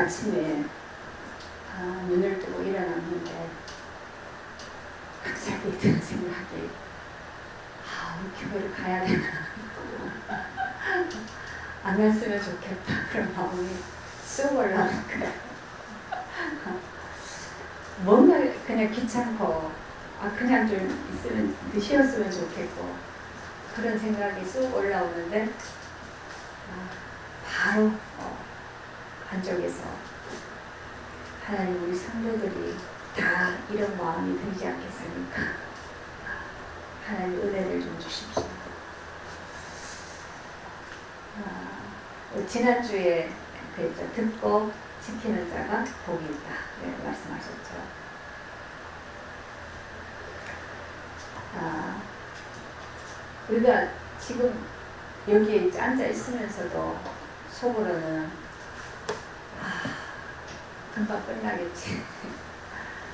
아침에 눈을 뜨고 일어났는데 갑자기 드는 생각이 우리 교회를 가야 되나 안 갔으면 좋겠다 그런 마음이 쑥 올라오는 거야. 뭔가 그냥 귀찮고 그냥 좀 있으면 쉬었으면 좋겠고 그런 생각이 쑥 올라오는데 바로 안쪽에서 하나님 우리 성도들이 다 이런 마음이 들지 않겠습니까? 하나님 은혜를 좀 주십시오. 지난주에 그랬죠. 듣고 지키는 자가 복이 있다. 네, 말씀하셨죠. 우리가 지금 여기에 앉아 있으면서도 속으로는 금방 끝나겠지.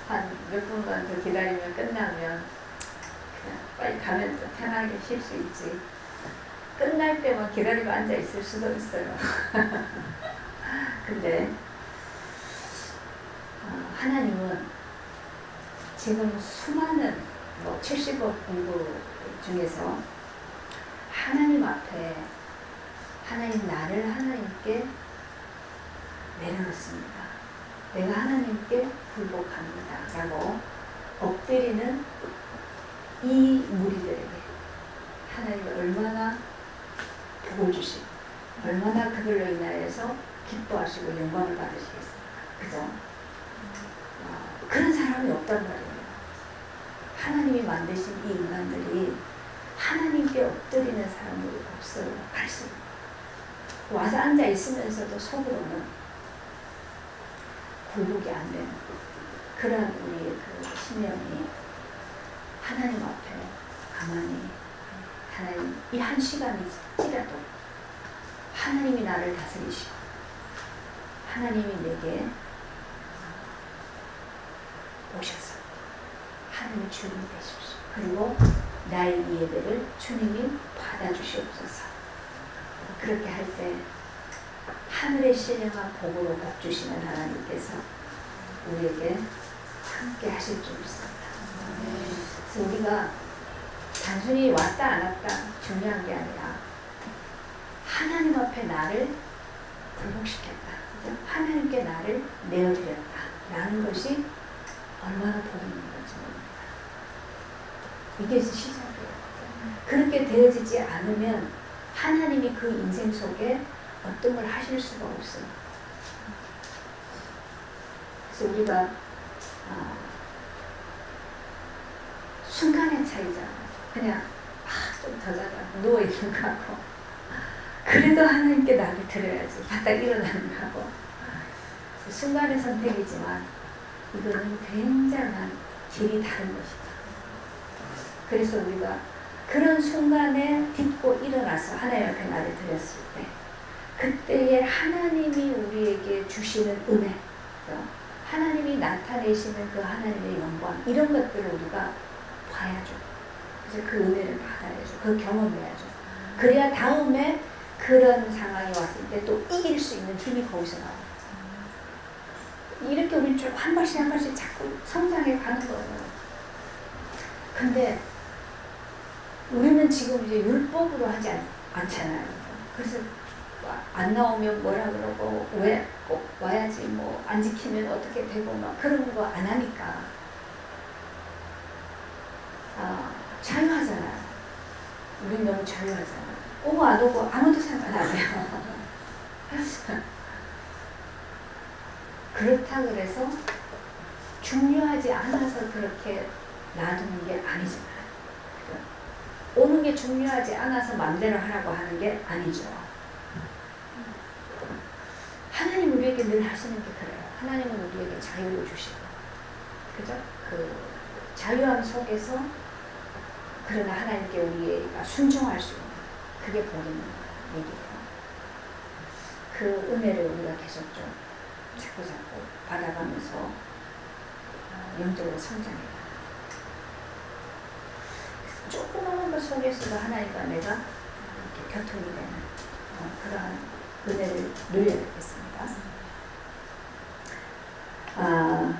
한 몇 분만 더 기다리면 끝나면 그냥 빨리 가면 또 편하게 쉴 수 있지. 끝날 때만 기다리고 앉아 있을 수도 있어요. 근데 하나님은 지금 수많은 70억 인구 중에서 하나님 앞에 나를 하나님께 내려놓습니다. 내가 하나님께 굴복합니다 라고 엎드리는 이 무리들에게 하나님이 얼마나 복을 주시고 얼마나 그들로 인하여서 기뻐하시고 영광을 받으시겠습니까? 그죠? 그런 사람이 없단 말이에요. 하나님이 만드신 이 인간들이 하나님께 엎드리는 사람들이 없어요. 갈수록 와서 앉아 있으면서도 속으로는 굴복이 안 되는 그런 우리의 그 심령이 하나님 앞에 가만히 하나님 이 한 시간이지라도 하나님이 나를 다스리시고 하나님이 내게 오셔서 하나님의 주님이 되십시오. 그리고 나의 이 예배를 주님이 받아주시옵소서. 그렇게 할 때 하늘의 신령한 복으로 복 주시는 하나님께서 우리에게 함께 하실 줄 믿습니다. 그래서 우리가 단순히 왔다 안 왔다 중요한 게 아니라 하나님 앞에 나를 굴복시켰다. 하나님께 나를 내어드렸다. 라는 것이 얼마나 복이 있는 건지 모릅니다. 이게 시작이에요. 그렇게 되어지지 않으면 하나님이 그 인생 속에 어떤 걸 하실 수가 없어요. 그래서 우리가 순간의 차이잖아요. 그냥 좀 더 자자 누워있는 거하고 그래도 하나님께 나를 드려야지 바닥 일어나는 거하고 순간의 선택이지만 이거는 굉장한 길이 다른 것이다. 그래서 우리가 그런 순간에 딛고 일어나서 하나님 앞에 나를 드렸을 때 그때에 하나님이 우리에게 주시는 은혜, 하나님이 나타내시는 그 하나님의 영광 이런 것들을 우리가 봐야죠. 그래서 그 은혜를 받아야죠. 그 경험해야죠. 그래야 다음에 그런 상황이 왔을 때 또 이길 수 있는 힘이 거기서 나와요. 이렇게 우리 쭉 한 발씩 한 발씩 자꾸 성장해 가는 거예요. 근데 우리는 지금 이제 율법으로 하지 않잖아요. 그래서 안 나오면 뭐라 그러고 왜 꼭 와야지 뭐 안 지키면 어떻게 되고 막 그런 거 안 하니까 자유하잖아요. 우린 너무 자유하잖아요. 오고 안 오고 아무도 상관 안 해요. 그렇다 그래서 중요하지 않아서 그렇게 놔두는 게 아니잖아요. 오는 게 중요하지 않아서 마음대로 하라고 하는 게 아니죠. 하나님 우리에게 늘 하시는 게 그래요. 하나님은 우리에게 자유를 주시고, 그죠? 그 자유함 속에서 그러나 하나님께 우리가 순종할 수 있는 그게 복인 얘기예요. 그 은혜를 우리가 계속 좀 자꾸 받아가면서 영적으로 성장해요. 조그마한 것 속에서도 하나님과 내가 이렇게 교통이 되는 그러한 은혜를 누려야겠습니다. 아,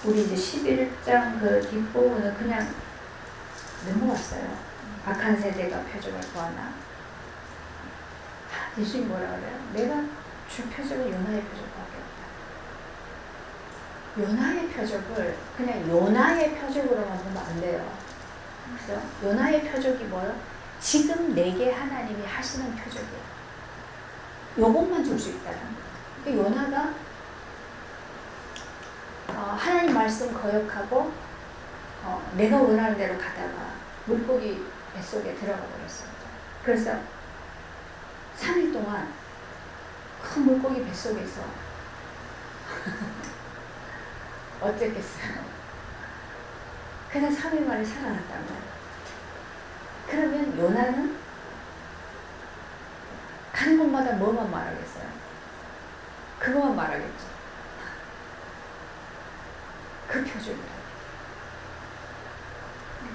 우리 이제 11장 그 뒷부분은 그냥 넘어갔어요. 악한 세대가 표적을 보았나? 예수님 뭐라 그래요? 내가 줄 표적은 요나의 표적밖에 없다. 요나의 표적을 그냥 요나의 표적으로만 보면 안 돼요. 그래서 요나의 표적이 뭐예요? 지금 내게 하나님이 하시는 표적이에요. 요것만 줄 수 있다는 거예요. 요나가 하나님 말씀 거역하고 내가 원하는 대로 가다가 물고기 뱃속에 들어가 버렸어요. 그래서 3일 동안 큰 물고기 뱃속에서 어쨌겠어요. 그래서 3일 만에 살아났단 말이에요. 그러면 요나는 가는 곳마다 뭐만 말하겠어요? 그거만 말하겠죠. 그 표적이라.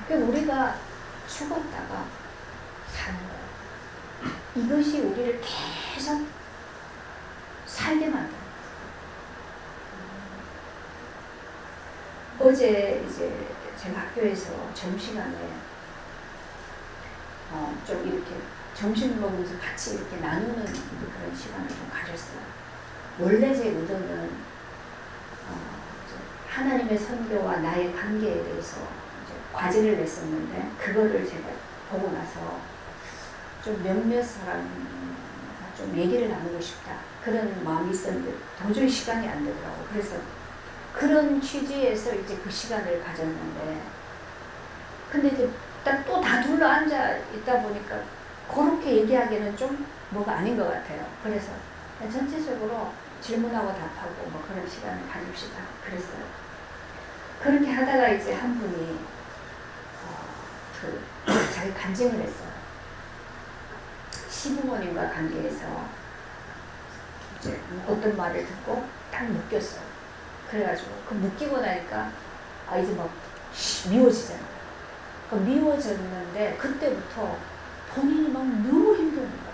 그러니까 우리가 죽었다가 사는 거예요. 이것이 우리를 계속 살게 만들어요. 어제 이제 제가 학교에서 점심시간에 좀 이렇게 점심 먹으면서 같이 이렇게 나누는 그런 시간을 좀 가졌어요. 원래 제 의도는 하나님의 선교와 나의 관계에 대해서 이제 과제를 냈었는데 그거를 제가 보고 나서 좀 몇몇 사람과 좀 얘기를 나누고 싶다 그런 마음이 있었는데 도저히 시간이 안 되더라고요. 그래서 그런 취지에서 이제 그 시간을 가졌는데 근데 이제 또 다 둘러 앉아 있다 보니까 그렇게 얘기하기는 좀 뭐가 아닌 것 같아요. 그래서 전체적으로 질문하고 답하고 뭐 그런 시간을 가집시다 그랬어요. 그렇게 하다가 이제 한 분이 자기 간증을 했어요. 시부모님과 관계에서 이제 어떤 말을 듣고 딱 느꼈어요. 그래가지고 그 느끼고 나니까 이제 막 미워지잖아요. 그 미워졌는데 그때부터 본인이 막 너무 힘든 거예요.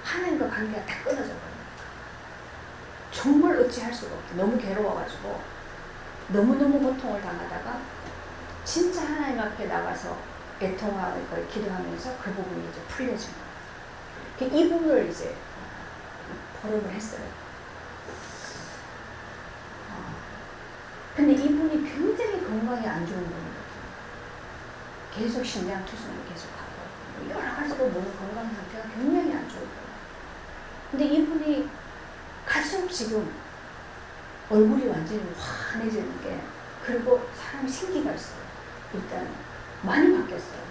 하나님과 관계가 다 끊어져 버려요. 정말 어찌할 수가 없고 너무 괴로워가지고 너무너무 고통을 당하다가 진짜 하나님 앞에 나가서 애통하고 기도하면서 그 부분이 이제 풀려진 거예요. 이 부분을 이제 포럼을 했어요. 근데 이분이 굉장히 건강이 안 좋은 분이거든요. 계속 신장투성을 계속하고 여러 가지로 몸 건강 상태가 굉장히 안 좋은 거예요. 근데 이분이 갈수록 지금 얼굴이 완전히 환해지는 게 그리고 사람이 생기가 있어요. 일단 많이 바뀌었어요.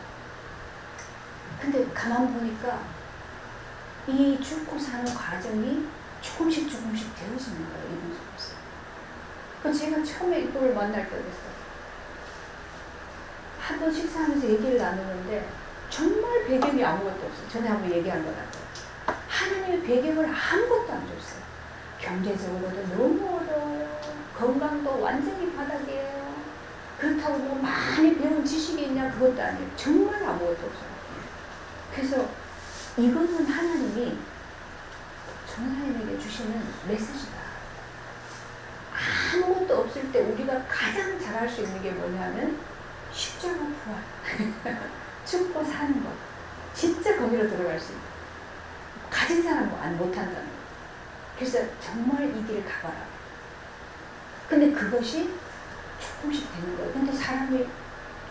근데 가만 보니까 이 죽고 사는 과정이 조금씩 되어지는 거예요. 이분 속에서. 제가 처음에 이분을 만날 때 그랬어요. 한 번 식사하면서 얘기를 나누는데 정말 배경이 아무것도 없어요. 전에 한번 얘기한 것 같아요. 하나님의 배경을 아무것도 안 줬어요. 경제적으로도 너무 어려워요. 건강도 완전히 바닥이에요. 그렇다고 뭐 많이 배운 지식이 있냐 그것도 아니에요. 정말 아무것도 없어요. 그래서 이거는 하나님이 전하인에게 주시는 메시지다. 아무것도 없을 때 우리가 가장 잘할 수 있는 게 뭐냐면 십자가 부활. 죽고 사는 것. 진짜 거기로 들어갈 수 있는 가진 사람은 못한다는 거예요. 그래서 정말 이 길을 가봐라. 근데 그것이 조금씩 되는 거예요. 근데 사람이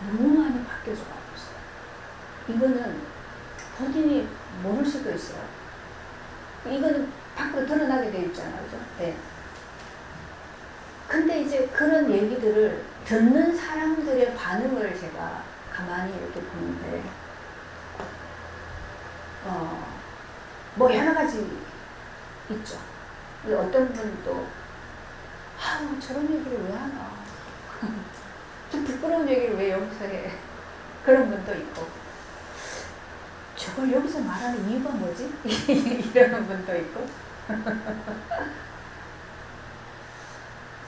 너무 많이 바뀌어져 가고 있어요. 이거는 본인이 모를 수도 있어요. 이거는 밖으로 드러나게 돼 있잖아요. 그죠? 네. 근데 이제 그런 얘기들을 듣는 사람들의 반응을 제가 가만히 이렇게 보는데, 뭐 여러 가지 있죠. 어떤 분도, 저런 얘기를 왜 하나. 좀 부끄러운 얘기를 왜 여기서 해. 그런 분도 있고, 저걸 여기서 말하는 이유가 뭐지? 이러는 분도 있고,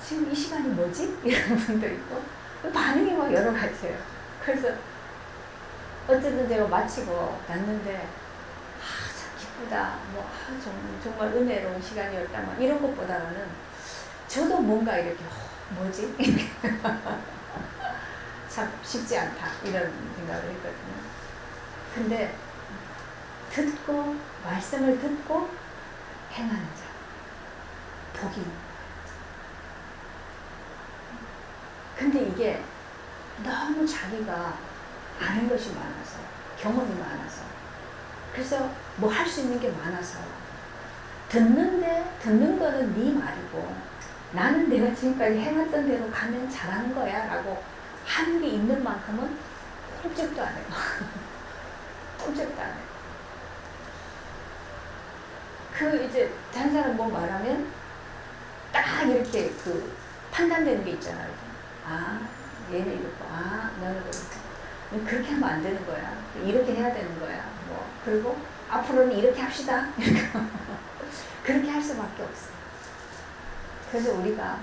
지금 이 시간이 뭐지? 이런 분도 있고 반응이 막 여러 가지예요. 그래서 어쨌든 제가 마치고 났는데 참 기쁘다, 정말 은혜로운 시간이었다, 막 이런 것보다는 저도 뭔가 이렇게 뭐지? 참 쉽지 않다 이런 생각을 했거든요. 근데 말씀을 듣고 행하는 자 복이 있는 거예요. 근데 이게 너무 자기가 아는 것이 많아서, 경험이 많아서, 그래서 뭐 할 수 있는 게 많아서 듣는 거는 네 말이고 나는 내가 지금까지 해왔던 대로 가면 잘하는 거야 라고 하는 게 있는 만큼은 꼼짝도 안 해요. 꼼짝도 안 해요. 이제 다른 사람 뭐 말하면 딱 이렇게 판단되는 게 있잖아요. 아, 얘는 이렇고, 아, 너는 그렇고. 그렇게 하면 안 되는 거야. 이렇게 해야 되는 거야. 그리고 앞으로는 이렇게 합시다. 그렇게 할 수밖에 없어. 그래서 우리가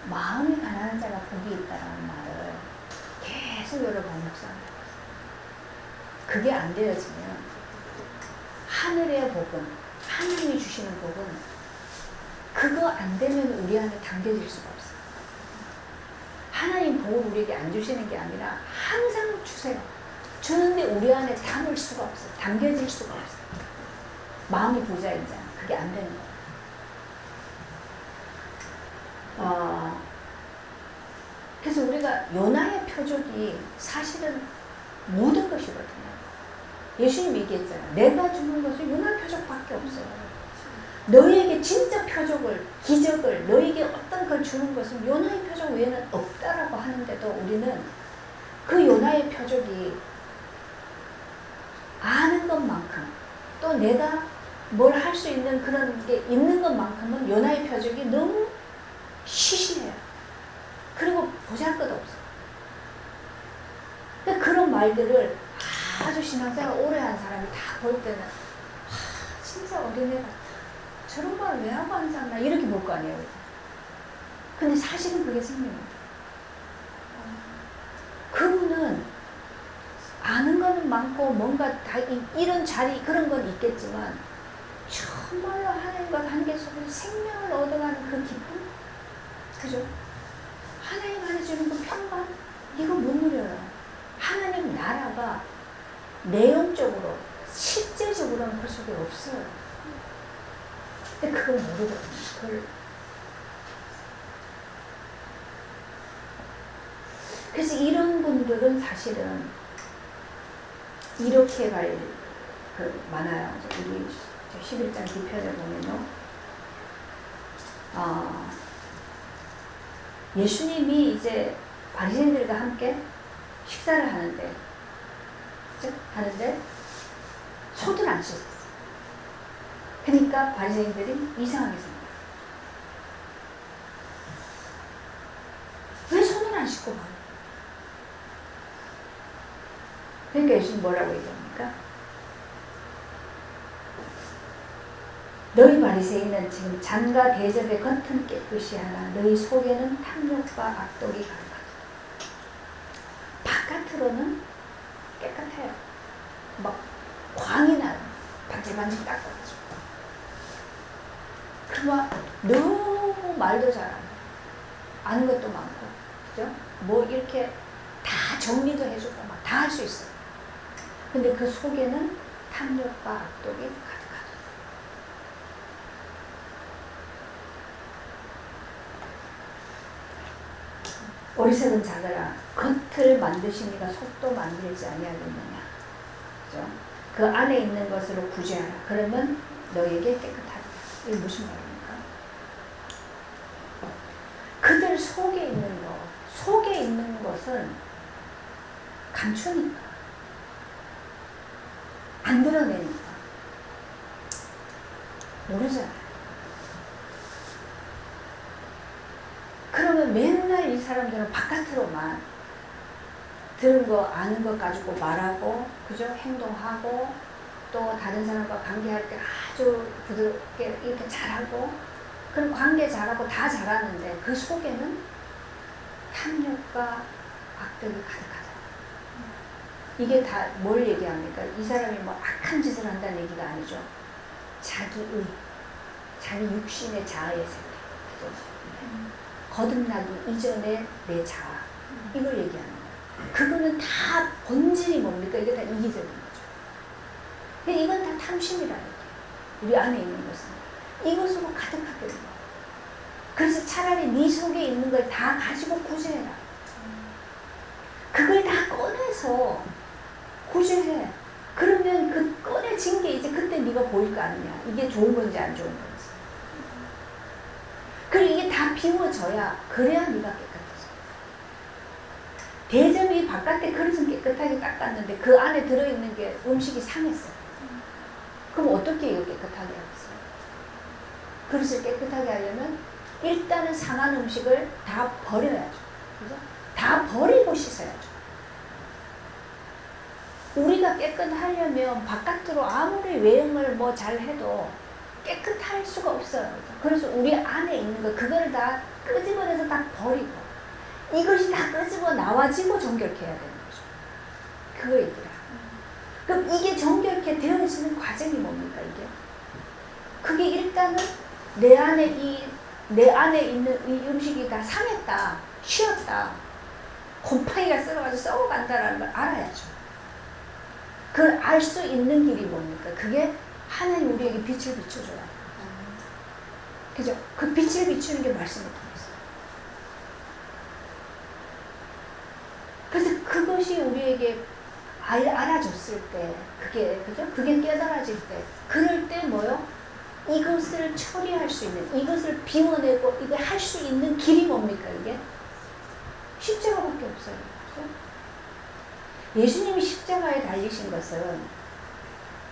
마음이 가난한 자가 복이 있다라는 말을 계속 여러 번 묵상해요. 그게 안 되어지면 하늘의 복은, 하나님이 주시는 복은 그거 안 되면 우리 안에 담겨질 수가 없어요. 하나님 복을 우리에게 안 주시는 게 아니라 항상 주세요. 주는데 우리 안에 담을 수가 없어요. 담겨질 수가 없어요. 마음이 부자이잖아. 그게 안 되는 거예요. 그래서 우리가 요나의 표적이 사실은 모든 것이거든요. 예수님 얘기했잖아요. 내가 주는 것은 요나의 표적밖에 없어요. 너희에게 진짜 표적을, 기적을, 너희에게 어떤 걸 주는 것은 요나의 표적 외에는 없다라고 하는데도 우리는 그 요나의 표적이 아는 것만큼 또 내가 뭘 할 수 있는 그런 게 있는 것만큼은 요나의 표적이 너무 시시해요. 그리고 보잘것없어요. 그런 말들을 아주 신앙생활 오래 한 사람이 다 볼 때는 진짜 어린애가 저런 말을 왜 하고 앉았나 이렇게 볼 거 아니에요. 근데 사실은 그게 생명입니다. 그분은 아는 거는 많고 뭔가 다 이런 자리 그런 건 있겠지만 정말로 하나님과 관계 속에서 생명을 얻어가는 그 기쁨, 그죠? 하나님 안에 주는 그 평강, 이거 못 누려요. 하나님 나라가 내용적으로 실제적으로는 그 속에 없어요. 근데 그걸 모르거든요. 그래서 이런 분들은 사실은 이렇게 많아요. 우리 11장 뒤편에 보면요. 예수님이 이제 바리새인들과 함께 식사를 하는데, 그죠? 하는데 손을 안 씻었어요. 그러니까 바리새인들이 이상하게 생각해요. 왜 손을 안 씻고 가요? 그러니까 예수님 뭐라고 얘기합니까? 너희 바리새인은 지금 잔과 대접의 겉은 깨끗이 하나 너희 속에는 탐욕과 악독이 가득하다. 바깥으로는 깨끗해요. 막 광이 나요. 반질반질 닦아가지고. 그만 너무 말도 잘하고 아는 것도 많고, 그죠? 뭐 이렇게 다 정리도 해주고 막 다 할 수 있어요. 근데 그 속에는 탐욕과 악독이 가득하다. 어리석은 자들아, 겉을 만드시니가 속도 만들지 아니하겠느냐. 그죠? 그 안에 있는 것으로 구제하라. 그러면 너에게 깨끗하리라. 이게 무슨 말입니까? 그들 속에 있는 것은 감추니까. 안 드러내니까. 모르잖아요. 그러면 맨날 이 사람들은 바깥으로만 들은 거, 아는 것 가지고 말하고, 그죠? 행동하고, 또 다른 사람과 관계할 때 아주 부드럽게 이렇게 잘하고, 그럼 관계 잘하고 다 잘하는데 그 속에는 탐욕과 악독이 가득하다. 이게 다 뭘 얘기합니까? 이 사람이 뭐 악한 짓을 한다는 얘기가 아니죠. 자기의, 자기 육신의 자아의 세계. 거듭나기 이전의 내 자아. 이걸 얘기하는 거예요. 그거는 다 본질이 뭡니까? 이게 다 이기적인 거죠. 근데 이건 다 탐심이라는 거예요. 우리 안에 있는 것은. 이것으로 가득하게 된 거예요. 그래서 차라리 네 속에 있는 걸 다 가지고 구제해라. 그걸 다 꺼내서 구제해. 그러면 그 꺼내진 게 이제 그때 네가 보일 거 아니냐. 이게 좋은 건지 안 좋은 건지. 그리고 이게 다 비워져야 그래야 네가 깨끗해져. 대접이 바깥에 그릇은 깨끗하게 닦았는데 그 안에 들어있는 게 음식이 상했어. 그럼 어떻게 이거 깨끗하게 하겠어요? 그릇을 깨끗하게 하려면 일단은 상한 음식을 다 버려야죠. 그죠? 다 버리고 씻어야죠. 우리가 깨끗하려면 바깥으로 아무리 외형을 뭐 잘해도 깨끗할 수가 없어요. 그래서 우리 안에 있는 거 그걸 다 끄집어내서 다 버리고 이것이 다 끄집어 나와지고 정결케 해야 되는 거죠. 그거 얘기라. 그럼 이게 정결케 되어지는 과정이 뭡니까 이게? 그게 일단은 내 안에 있는 이 음식이 다 상했다, 쉬었다, 곰팡이가 쓸어가지고 썩어간다라는 걸 알아야죠. 그걸 알 수 있는 길이 뭡니까? 그게 하나님 우리에게 빛을 비춰줘요. 그죠? 그 빛을 비추는 게 말씀을 통해서. 그래서 그것이 우리에게 알아줬을 때, 그게, 그죠? 그게 깨달아질 때, 그럴 때 뭐요? 이것을 처리할 수 있는, 이것을 비워내고, 이걸 할 수 있는 길이 뭡니까, 이게? 십자가밖에 없어요. 그죠? 예수님이 십자가에 달리신 것은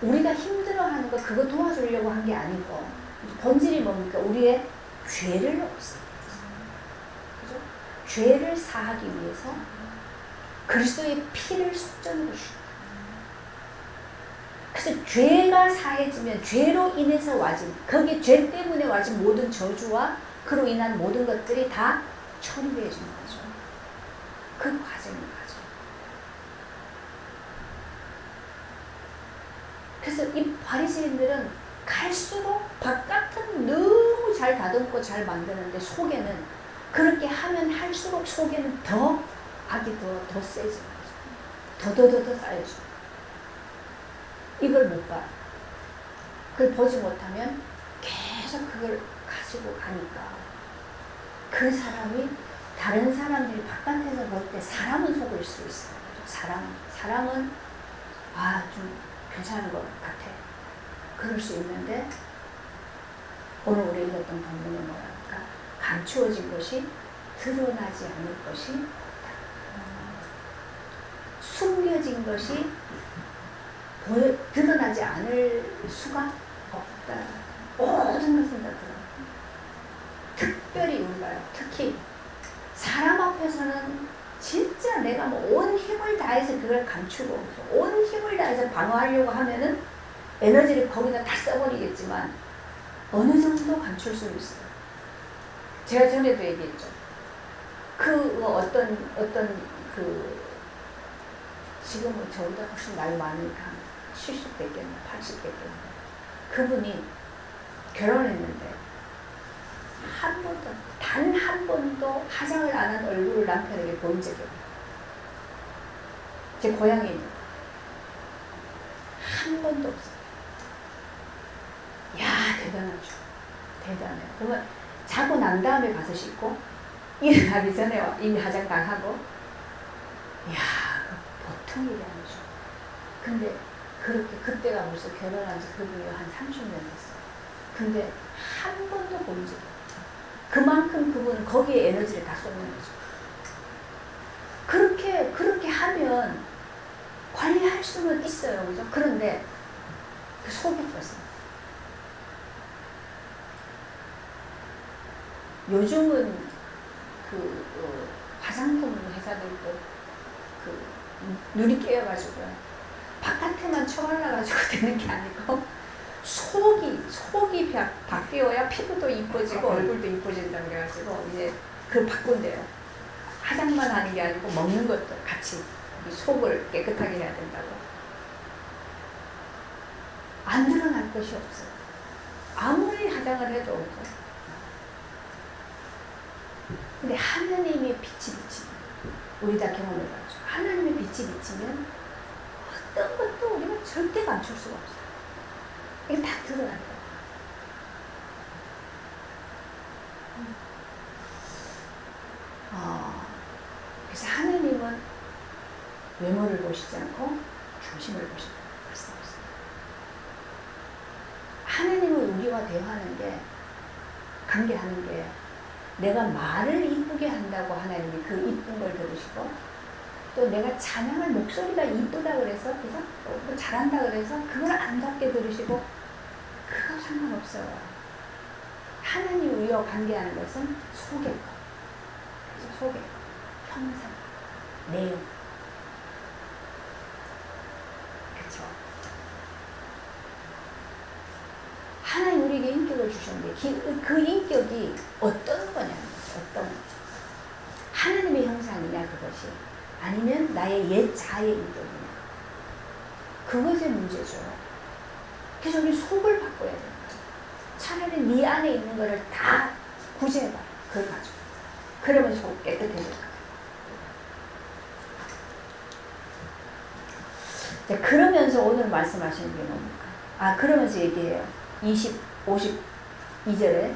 우리가 힘들어하는 거 그거 도와주려고 한 게 아니고 본질이 뭡니까? 우리의 죄를 없애기 위해서. 그죠? 죄를 사하기 위해서 그리스도의 피를 속전으로 주셨다. 그래서 죄가 사해지면 죄로 인해서 와진, 거기에 죄 때문에 와진 모든 저주와 그로 인한 모든 것들이 다 처리되어 주는 거죠. 그 과정인 거죠. 그래서 이 바리새인들은 갈수록 바깥은 너무 잘 다듬고 잘 만드는데 속에는 그렇게 하면 할수록 속에는 더 악이 더 세지는 거죠. 더 쌓여져. 이걸 못 봐. 그걸 보지 못하면 계속 그걸 가지고 가니까 그 사람이 다른 사람들이 바깥에서 볼 때 사람은 속을 수 있어요. 사람은 좀 괜찮은 것 같아. 그럴 수 있는데 오늘 우리 읽었던 본문은 뭐랄까? 감추어진 것이 드러나지 않을 것이 없다. 숨겨진 것이 드러나지 않을 수가 없다. 모든 것은 다 드러나. 특별히 우리가요. 특히 사람 앞에서는 진짜 내가 뭐 온 힘을 다해서 그걸 감추고 온 힘을 다해서 방어하려고 하면은 에너지를 거기다 다 써버리겠지만 어느 정도 감출 수 있어요. 제가 전에도 얘기했죠. 어떤 지금은 저보다 훨씬 나이 많으니까 70 됐겠나 80 됐겠나 그분이 결혼했는데 단 한 번도 화장을 안 한 얼굴을 남편에게 보인 적이 없어요. 제 고향에 있는 한 번도 없어요. 야, 대단하죠. 대단해. 그러면 자고 난 다음에 가서 씻고 일어나기 전에 이미 화장 다 하고 보통 일이 아니죠. 근데 그렇게 그때가 벌써 결혼한 지 그분이 한 30년 됐어요. 근데 한 번도 보인 적이 없어요. 그만큼 그분은 거기에 에너지를 다 쏟는 거죠. 그렇게 하면 관리할 수는 있어요. 그죠? 그런데 그 속이 떴어요. 요즘은 화장품 회사들도 눈이 깨어가지고요. 바깥에만 쳐발라가지고 되는 게 아니고 속이 바뀌어야 피부도 이뻐지고 얼굴도 이뻐진다 그래가지고 이제 그걸 바꾼대요. 화장만 하는 게 아니고 먹는 것도 같이. 이 속을 깨끗하게 해야 된다고. 안 드러날 것이 없어요. 아무리 화장을 해도 없어요. 근데 하나님의 빛이 비치면, 우리 다 경험해봤죠. 하나님의 빛이 비치면 어떤 것도 우리가 절대 감출 수가 없어요. 이게 다 드러날 거예요. 그래서 하나님은 외모를 보시지 않고 중심을 보신다 말씀하셨습니다. 하나님은 우리와 대화하는 게, 관계하는 게, 내가 말을 이쁘게 한다고 하나님이 그 이쁜 걸 들으시고, 또 내가 찬양할 목소리가 이쁘다 그래서, 그죠? 뭐 잘한다 그래서 그걸 아름답게 들으시고, 그거 상관없어요. 하나님 우리와 관계하는 것은 속의 것. 그래서 속의 것. 형상, 내용. 그렇죠? 하나님 우리에게 인격을 주셨는데 그 인격이 어떤 거냐는 거죠. 어떤 거죠. 하나님의 형상이냐 그것이, 아니면 나의 옛 자아의 인격이냐, 그것이 문제죠. 그래서 우리 속을 바꿔야 돼요. 차라리 네 안에 있는 거를 다 구제해봐. 그걸 가지고. 그러면 속 깨끗해질 거야. 자, 그러면서 오늘 말씀하시는 게 뭡니까? 그러면서 얘기해요. 52절에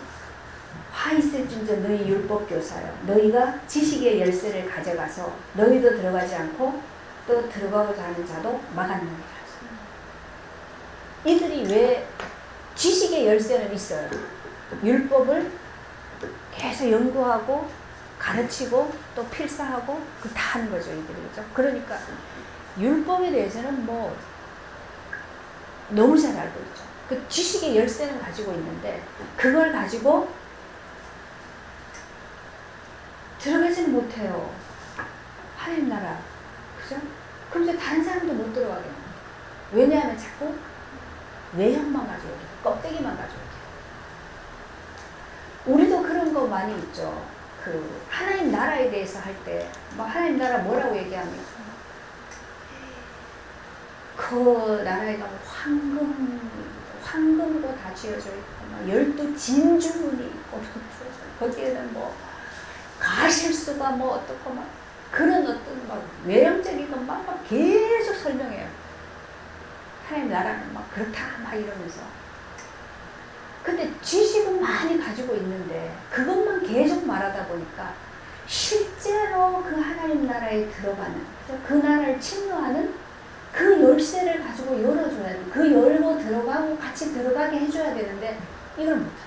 화 있을진저 너희 율법교사여, 너희가 지식의 열쇠를 가져가서 너희도 들어가지 않고 또 들어가고자 하는 자도 막았느니라. 이들이 왜, 지식의 열쇠는 있어요. 율법을 계속 연구하고 가르치고 또 필사하고 그 다 하는 거죠, 이들이. 그죠? 그러니까 율법에 대해서는 뭐 너무 잘 알고 있죠. 그 지식의 열쇠는 가지고 있는데 그걸 가지고 들어가지는 못해요. 하나님 나라. 그죠? 그럼 이제 다른 사람도 못 들어가게. 왜냐하면 자꾸 외형만 가지고 오게, 껍데기만 가지고 오게. 우리도 그런 거 많이 있죠. 그 하나님 나라에 대해서 할 때 뭐 하나님 나라 뭐라고 얘기합니까? 그 나라에 가면 황금으로 다 지어져 있고, 막 12 진주문이 있고, 거기에는 뭐 가실수가 뭐 어떻고 막 그런 어떤 막 외형적인 것만 막 계속 설명해요. 하나님 나라는 막 그렇다 막 이러면서. 근데 지식은 많이 가지고 있는데 그것만 계속 말하다 보니까 실제로 그 하나님 나라에 들어가는, 그 나라를 침노하는 그 열쇠를 가지고 열어줘야 돼. 그 열고 들어가고 같이 들어가게 해줘야 되는데 이걸 못한다.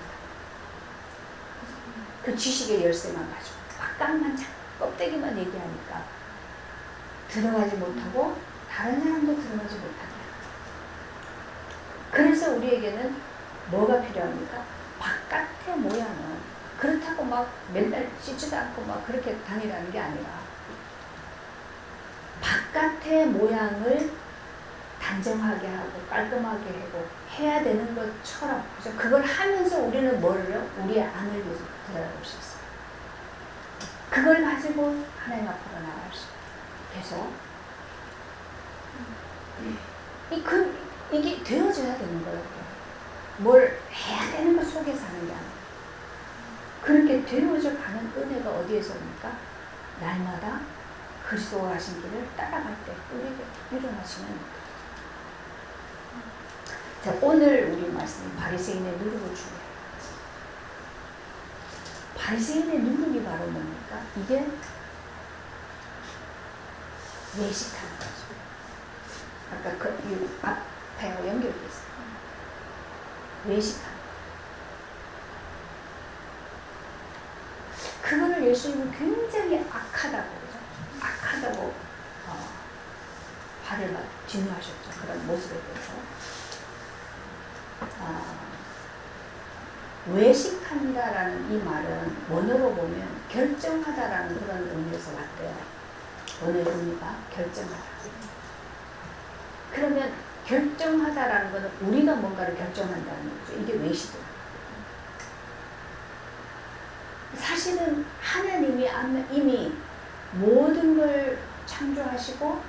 그 지식의 열쇠만 가지고 바깥만 껍데기만 얘기하니까 들어가지 못하고 다른 사람도 들어가지 못하게. 그래서 우리에게는 뭐가 필요합니까? 바깥의 모양은 그렇다고 막 맨날 씻지도 않고 막 그렇게 다니라는 게 아니라 바깥의 모양을 단정하게 하고 깔끔하게 하고 해야 되는 것처럼, 그죠? 그걸 하면서 우리는 뭐를요? 우리의 안을 위해서 들어갈 수 있어요. 그걸 가지고 하나님 앞으로 나갈 수 있어요. 그래서 이게 되어져야 되는 거예요. 뭘 해야 되는 것 속에서 하는 게 아니에요. 그렇게 되어져 가는 은혜가 어디에서 옵니까? 날마다 그리스도가 가신 길을 따라갈 때 우리에게 일어나시는 겁니다. 자, 오늘 우리 말씀은 바리새인의 누룩을 중요해요. 바리새인의 누룩이 바로 뭡니까? 이게 외식하는 거죠. 아까 그 앞에 연결됐어요. 외식하는. 그거를 예수님은 굉장히 악하다고, 그죠? 악하다고 화를 막 진노하셨죠. 그런 모습에 대해서. 외식한다라는 이 말은 원어로 보면 결정하다라는 그런 의미에서 왔대요. 원어의 의미가 결정하다. 그러면 결정하다라는 것은 우리가 뭔가를 결정한다는 거죠. 이게 외식이에요. 사실은 하나님이 이미 모든 걸 창조하시고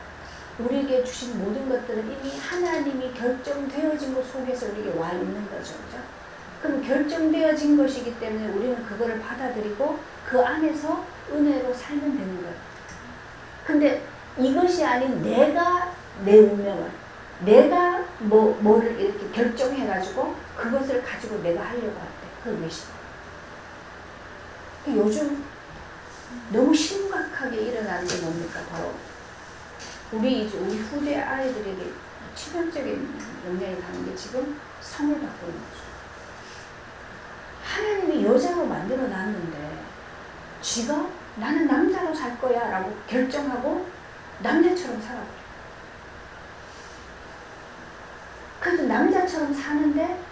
우리에게 주신 모든 것들은 이미 하나님이 결정되어진 것 속에서 우리에게 와 있는 거죠. 그죠? 그럼 결정되어진 것이기 때문에 우리는 그거를 받아들이고 그 안에서 은혜로 살면 되는 거예요. 근데 이것이 아닌 내가 내 운명을, 내가 뭐를 이렇게 결정해가지고 그것을 가지고 내가 하려고 할 때, 그건 외식. 요즘 너무 심각하게 일어나는 게 뭡니까? 바로 우리 후대 아이들에게 치명적인 영향이 가는 게 지금 성을 바꾸는 거죠. 하나님이 여자로 만들어 놨는데 지가 나는 남자로 살 거야 라고 결정하고 남자처럼 살아버려. 그래도 남자처럼 사는데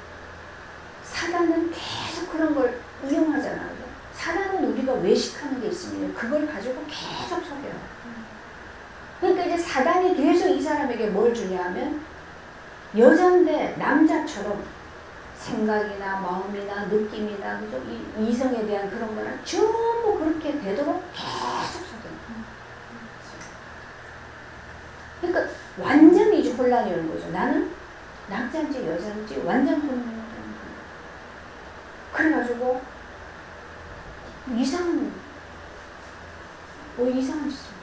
사단은 계속 그런 걸 이용하잖아요. 사단은 우리가 외식하는 게 있으면 그걸 가지고 계속 속여요. 그러니까 이제 사단이 계속 이 사람에게 뭘 주냐 하면 여잔데 남자처럼 생각이나 마음이나 느낌이나 그죠? 이 이성에 대한 그런 거나 전부 그렇게 되도록 계속 속여요. 그러니까 완전히 이제 혼란이 오는 거죠. 나는 남자인지 여자인지 완전 혼란이 오는 거예요. 그래가지고 이상한 짓을.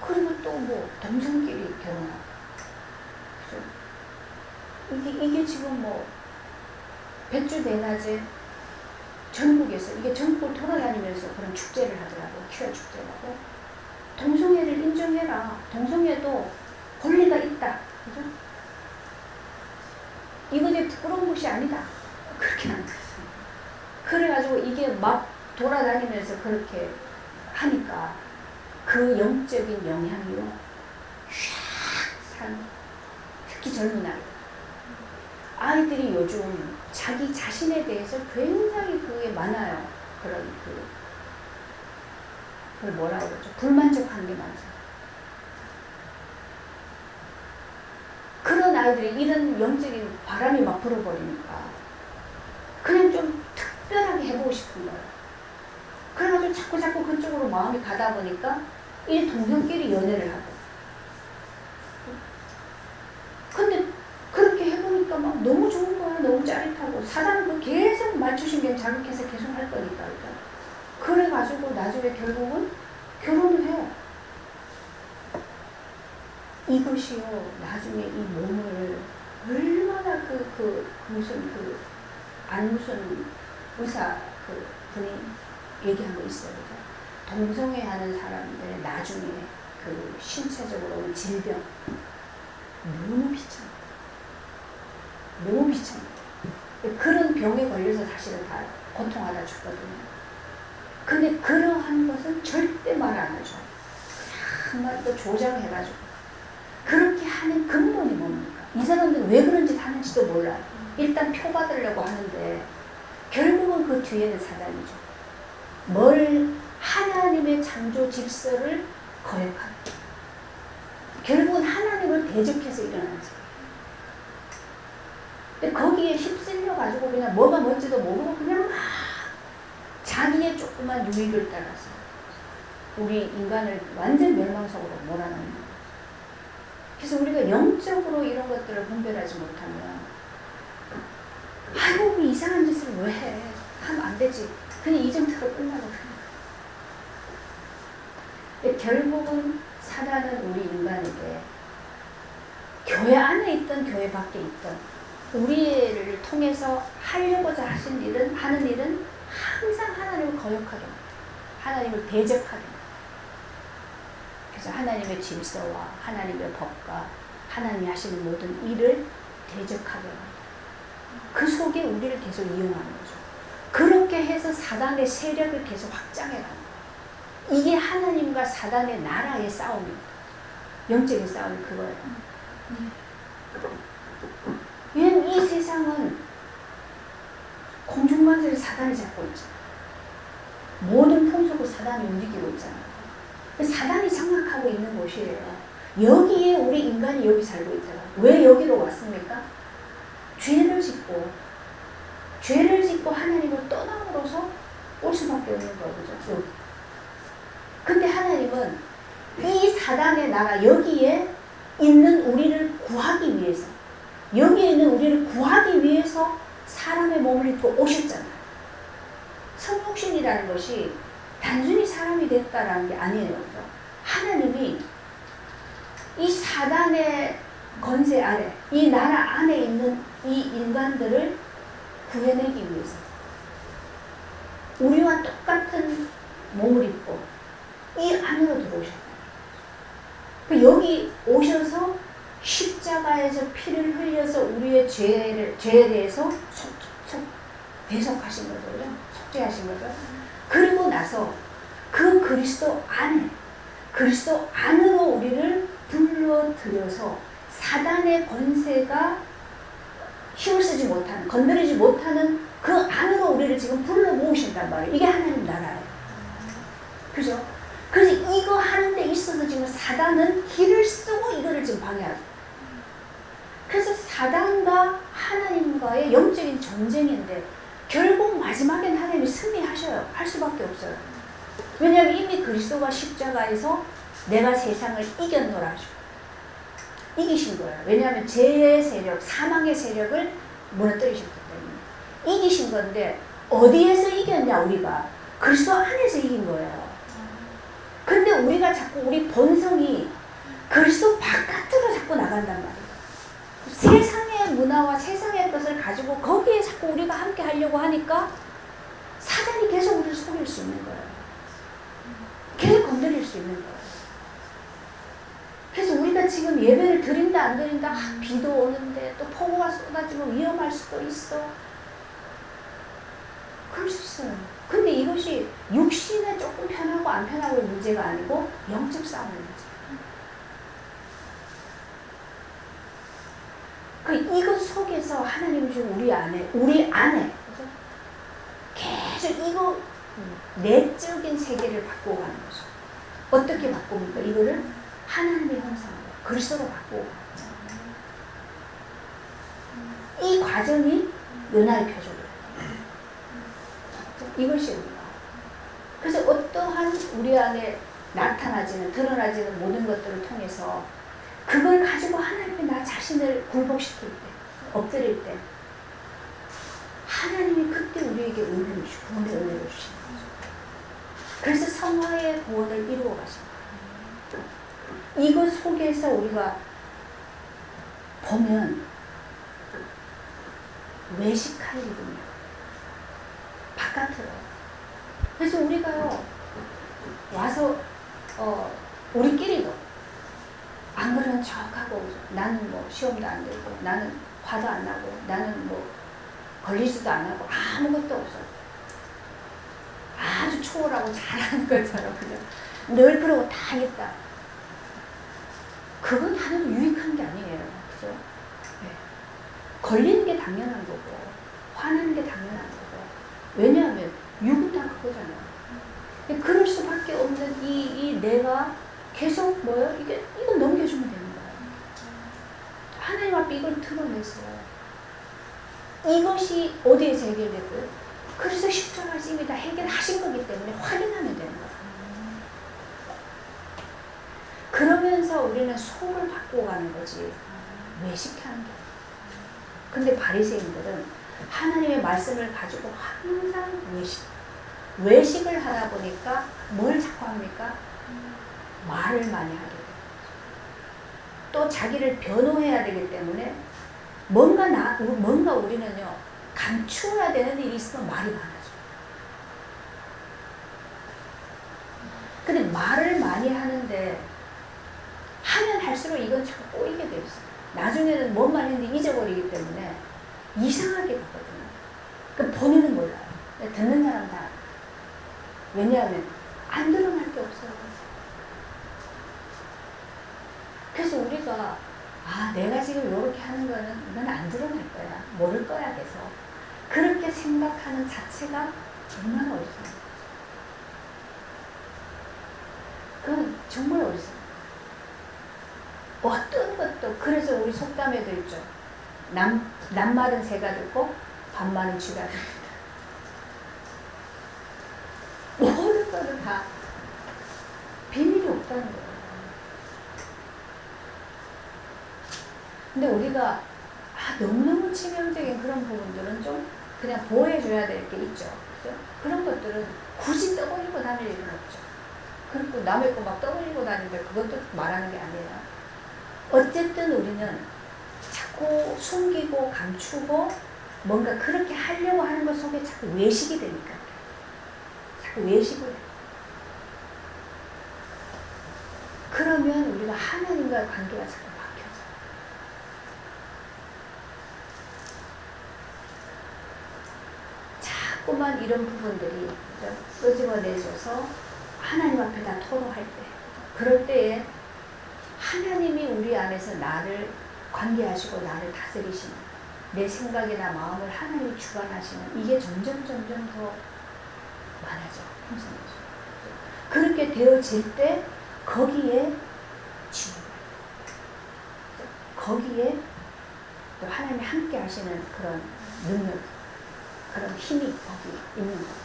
그리고 또 뭐 동성끼리 결혼하고. 이게 지금 뭐 백주대낮에 전국에서 이게 전국을 돌아다니면서 그런 축제를 하더라고요. 퀴어 축제라고. 동성애를 인정해라. 동성애도 권리가 있다. 그죠? 이거 내 부끄러운 것이 아니다. 그렇게 하는 거죠. 그래가지고 이게 막 돌아다니면서 그렇게 하니까 그 영적인 영향으로 샥 사는, 특히 젊은 아이들이 요즘 자기 자신에 대해서 굉장히 그게 많아요. 그런 그걸 뭐라고 그러죠? 불만족한 게 많죠. 그런 아이들이 이런 영적인 바람이 막 불어버리니까 그냥 좀 특별하게 해보고 싶은 거예요. 그래가지고 자꾸 그쪽으로 마음이 가다 보니까 이 동성끼리 연애를 하고. 근데 그렇게 해보니까 막 너무 좋은 거야. 너무 짜릿하고. 사단은 그 계속 맞추신경 자극해서 계속 할 거니까. 그래가지고 나중에 결국은 결혼을 해요. 이것이요, 나중에 이 몸을 얼마나 무슨 의사 분이 얘기한 거 있어요. 동성애 하는 사람들 나중에 그 신체적으로 오는 질병 너무 비참해요. 너무 비참해요. 그런 병에 걸려서 사실은 다 고통하다 죽거든요. 근데 그러한 것은 절대 말 안 하죠. 그냥 한마디 또 조장해가지고. 그렇게 하는 근본이 뭡니까? 이 사람들은 왜 그런 짓 하는지도 몰라요. 일단 표 받으려고 하는데 결국은 그 뒤에는 사단이죠. 하나님의 창조 질서를 거역하는. 결국은 하나님을 대적해서 일어나는 거예요. 근데 거기에 휩쓸려가지고 그냥 뭐가 뭔지도 모르고 그냥 막 자기의 조그만 유익을 따라서 우리 인간을 완전 멸망속으로 몰아넣는 거예요. 그래서 우리가 영적으로 이런 것들을 분별하지 못하면 아이고 그 이상한 짓을 왜 해? 하면 안 되지. 그냥 이 정도로 끝나거든요. 결국은 사단은 우리 인간에게 교회 안에 있던 교회 밖에 있던 우리를 통해서 하려고자 하는 일은 항상 하나님을 거역하게 합니다. 하나님을 대적하게 합니다. 그래서 하나님의 질서와 하나님의 법과 하나님이 하시는 모든 일을 대적하게 합니다. 그 속에 우리를 계속 이용하는 거죠. 그렇게 해서 사단의 세력을 계속 확장해 가는 거예요. 이게 하나님과 사단의 나라의 싸움입니다. 영적인 싸움이 그거예요. 왜냐면 이 세상은 공중만세를 사단이 잡고 있죠. 모든 풍속을 사단이 움직이고 있잖아요. 사단이 장악하고 있는 곳이에요. 여기에 우리 인간이 여기 살고 있잖아요. 왜 여기로 왔습니까? 죄를 짓고 하나님을 떠남으로써 올 수밖에 없는 거죠. 근데 하나님은 이 사단의 나라 여기에 있는 우리를 구하기 위해서, 여기에 있는 우리를 구하기 위해서 사람의 몸을 입고 오셨잖아요. 성육신이라는 것이 단순히 사람이 됐다라는 게 아니에요. 하나님이 이 사단의 권세 아래, 이 나라 안에 있는 이 인간들을 구해내기 위해서 우리와 똑같은 몸을 입고 이 안으로 들어오셨다. 여기 오셔서 십자가에서 피를 흘려서 우리의 죄에 대해서 대속하신 거죠. 속죄하신 거죠. 그리고 나서 그 그리스도 안으로 우리를 불러들여서 사단의 권세가 힘을 쓰지 못하는, 건드리지 못하는 그 안으로 우리를 지금 불러 모으신단 말이에요. 이게 하나님 나라예요. 그죠? 그래서 이거 하는 데 있어서 지금 사단은 길을 쓰고 이거를 지금 방해하죠. 그래서 사단과 하나님과의 영적인 전쟁인데 결국 마지막엔 하나님이 승리하셔요. 할 수밖에 없어요. 왜냐하면 이미 그리스도가 십자가에서 내가 세상을 이겼노라 하시고 이기신 거예요. 왜냐하면 죄의 세력, 사망의 세력을 무너뜨리셨기 때문에 이기신 건데 어디에서 이겼냐 우리가? 그리스도 안에서 이긴 거예요. 근데 우리가 자꾸 우리 본성이 그리스도 바깥으로 자꾸 나간단 말이에요. 세상의 문화와 세상의 것을 가지고 거기에 자꾸 우리가 함께 하려고 하니까 사단이 계속 우리를 속일 수 있는 거예요. 계속 건드릴 수 있는 거예요. 그래서 우리가 지금 예배를 드린다 안 드린다, 비도 오는데 또 폭우가 쏟아지면 위험할 수도 있어. 그럴 수 있어요. 근데 이것이 육신에 조금 편하고 안 편하고의 문제가 아니고 영적 싸움의 문제. 이것 속에서 하나님이 지금 우리 안에 계속 이거 내적인 세계를 바꾸고 가는 거죠. 어떻게 바꿉니까? 이거를 하나님의 형상으로 그리스도로 바꾸고 가죠. 이 과정이 은하의 표적이에요. 이것이 우리가. 그래서 어떠한 우리 안에 나타나지는, 드러나지는 모든 것들을 통해서 그걸 가지고 하나님이 나 자신을 굴복시킬 때, 엎드릴 때 하나님이 그때 우리에게 은혜를 주시고 구원의 은혜를 주시는 거죠. 그래서 성화의 구원을 이루어 가신 거예요. 이것 속에서 우리가 보면 외식할 일은요. 바깥으로. 그래서 우리가요, 와서, 우리끼리도, 안 그러면 척하고, 나는 뭐 시험도 안 되고, 나는 화도 안 나고, 나는 뭐 걸리지도 안 하고, 아무것도 없어요. 아주 초월하고 잘하는 것처럼, 그죠? 늘 그러고 다 했다. 그건 하나도 유익한 게 아니에요. 그죠? 네. 걸리는 게 당연한 거고, 화나는 게 당연한 거고. 왜냐하면 육은 다 그거잖아요. 그럴 수밖에 없는 이 내가 계속 뭐요? 이거 넘겨주면 되는 거예요. 하나님 앞에 이걸 드러내서 이것이 어디에서 해결되고요? 그래서 십자가에서 이미 다 해결하신 거기 때문에 확인하면 되는 거예요. 그러면서 우리는 속을 바꾸고 가는 거지 외식하는 게. 근데 바리새인들은 하나님의 말씀을 가지고 항상 외식을 하다 보니까 뭘 자꾸 합니까? 말을 많이 하게 돼요. 또 자기를 변호해야 되기 때문에 뭔가 우리는요 감추어야 되는 일이 있으면 말이 많아져요. 근데 말을 많이 하는데 하면 할수록 이건 자꾸 꼬이게 돼 있어요. 나중에는 뭔 말 했는데 잊어버리기 때문에 이상하게 가거든요. 그러니까 본인은 몰라요. 듣는 사람 다. 왜냐하면 안 드러날 게 없어요. 그래서 우리가 내가 지금 이렇게 하는 거는 이건 안 드러날 거야. 모를 거야. 그래서 그렇게 생각하는 자체가 얼마나 어리석어요. 그건 정말 어리석어요. 어떤 것도 그래서 우리 속담에도 있죠. 남말은 새가 듣고 반말은 쥐가 듣는다. 모든 거는 다 비밀이 없다는 거예요. 근데 우리가 너무너무 치명적인 그런 부분들은 좀 그냥 보호해줘야 될 게 있죠. 그죠? 그런 것들은 굳이 떠올리고 다닐 일은 없죠. 그리고 남의 거 막 떠올리고 다니는데 그것도 말하는 게 아니에요. 어쨌든 우리는 자꾸 숨기고 감추고 뭔가 그렇게 하려고 하는 것 속에 자꾸 외식이 되니까. 자꾸 외식을 해요. 그러면 우리가 하나님과의 관계가 자꾸 바뀌어져요. 자꾸만 이런 부분들이 끄집어내줘서 하나님 앞에 다 토로할 때, 그럴 때에 하나님이 우리 안에서 나를 관계하시고 나를 다스리시는, 내 생각이나 마음을 하나님이 주관하시는, 이게 점점 더 많아져. 형성해져. 그렇게 되어질 때 거기에 거기에 또 하나님이 함께 하시는 그런 능력, 그런 힘이 거기 있는 거예요.